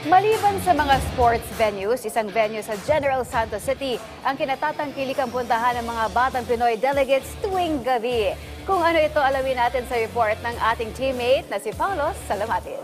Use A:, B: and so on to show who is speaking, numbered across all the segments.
A: Maliban sa mga sports venues, isang venue sa General Santos City ang kinatatangkilikang puntahan ng mga batang Pinoy delegates tuwing gabi. Kung ano ito, alamin natin sa report ng ating teammate na si Paulo Salamatin.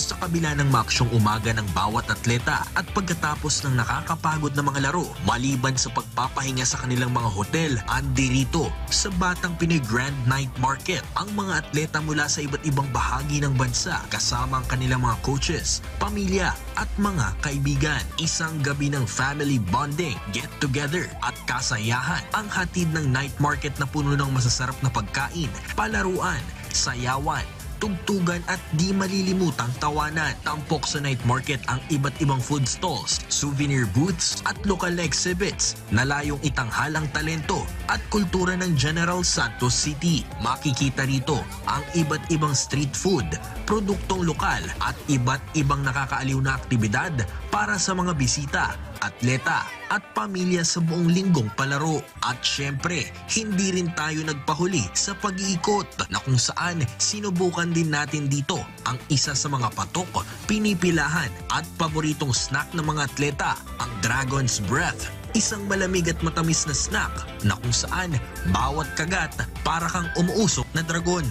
B: Sa kabila ng maksyong umaga ng bawat atleta at pagkatapos ng nakakapagod na mga laro, maliban sa pagpapahinga sa kanilang mga hotel, andi rito sa Batang Pinoy Grand Night Market ang mga atleta mula sa iba't ibang bahagi ng bansa kasama ang kanilang mga coaches, pamilya at mga kaibigan. Isang gabi ng family bonding, get together at kasayahan ang hatid ng night market na puno ng masasarap na pagkain, palaruan, sayawan, tugtugan at di malilimutang tawanan. Tampok sa night market ang iba't ibang food stalls, souvenir booths at local exhibits na layong itanghal ang talento at kultura ng General Santos City. Makikita rito ang iba't ibang street food, produktong lokal at iba't ibang nakakaaliw na aktibidad para sa mga bisita, atleta at pamilya sa buong linggong palaro. At syempre, hindi rin tayo nagpahuli sa pag-iikot na kung saan sinubukan din natin dito ang isa sa mga patok, pinipilahan at paboritong snack ng mga atleta, ang Dragon's Breath. Isang malamig at matamis na snack na kung saan bawat kagat para kang umuusok na dragon.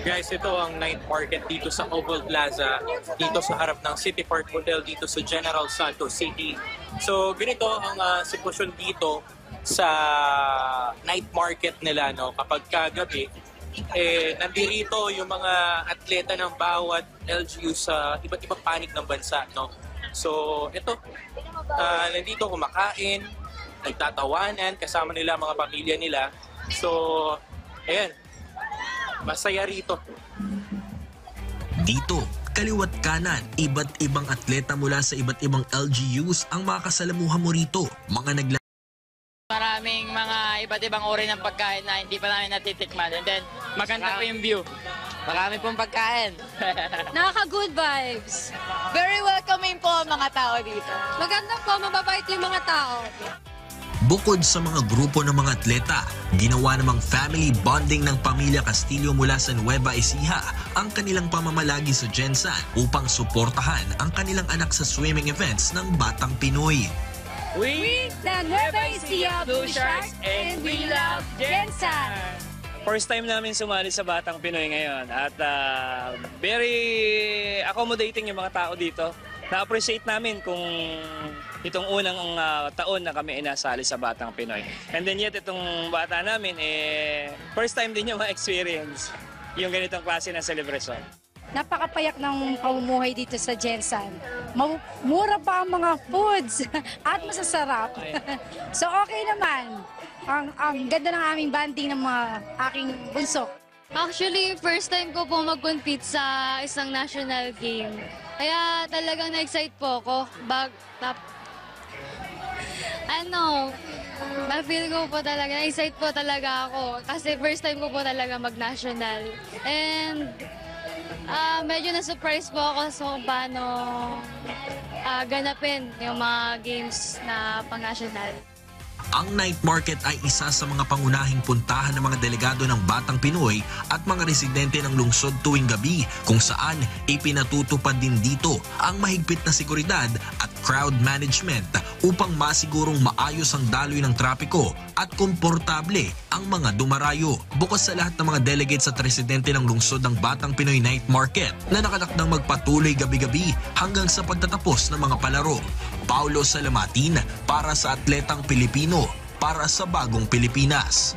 C: Guys, ito ang night market dito sa Oval Plaza, dito sa harap ng City Park Hotel, dito sa General Santos City. So, ganito ang sitwasyon dito sa night market nila, no? Kapag kagabi, nandirito yung mga atleta ng bawat LGU sa iba't ibang panig ng bansa, no? So, ito, nandito kumakain, nagtatawanan, kasama nila mga pamilya nila. So, ayan. Masaya rito.
B: Dito, kaliwat kanan, iba't ibang atleta mula sa iba't ibang LGUs ang makakasalamuhan mo rito. Mga
D: Maraming mga iba't ibang uri ng pagkain na hindi pa namin natitikman. And then, maganda po yung view. Marami pong pagkain.
E: Nakaka-good vibes.
F: Very welcoming po ang mga tao dito.
E: Maganda po, mababait yung mga tao.
B: Bukod sa mga grupo ng mga atleta, ginawa namang family bonding ng pamilya Castillo mula sa Nueva Ecija ang kanilang pamamalagi sa Gensan upang suportahan ang kanilang anak sa swimming events ng Batang Pinoy.
E: We, the Nueva Ecija Blue Sharks, and we love Gensan!
G: First time namin sumali sa Batang Pinoy ngayon at very accommodating yung mga tao dito. Na-appreciate namin kung itong unang taon na kami inasali sa Batang Pinoy. And then yet itong bata namin, first time din yung ma-experience yung ganitong klase ng celebration.
E: Napakapayak ng pamumuhay dito sa Gensan. Mura pa ang mga foods at masasarap. So okay naman. Ang ganda ng aming banding ng mga aking bunso.
H: Actually, first time ko po mag-compete sa isang national game. Kaya talagang na-excite po ako. Na-feel ko po talaga, na-excite po talaga ako. Kasi first time ko po talaga mag-national. And medyo na-surprise po ako sa kung paano ganapin yung mga games na pang-national.
B: Ang night market ay isa sa mga pangunahing puntahan ng mga delegado ng Batang Pinoy at mga residente ng lungsod tuwing gabi kung saan ipinatutupad din dito ang mahigpit na seguridad at crowd management upang masigurong maayos ang daloy ng trapiko at komportable ang mga dumarayo. Bukas sa lahat ng mga delegates at residente ng lungsod ng Batang Pinoy Night Market na nakatakdang magpatuloy gabi-gabi hanggang sa pagtatapos ng mga palaro. Paulo Salamatin para sa Atletang Pilipino, para sa Bagong Pilipinas.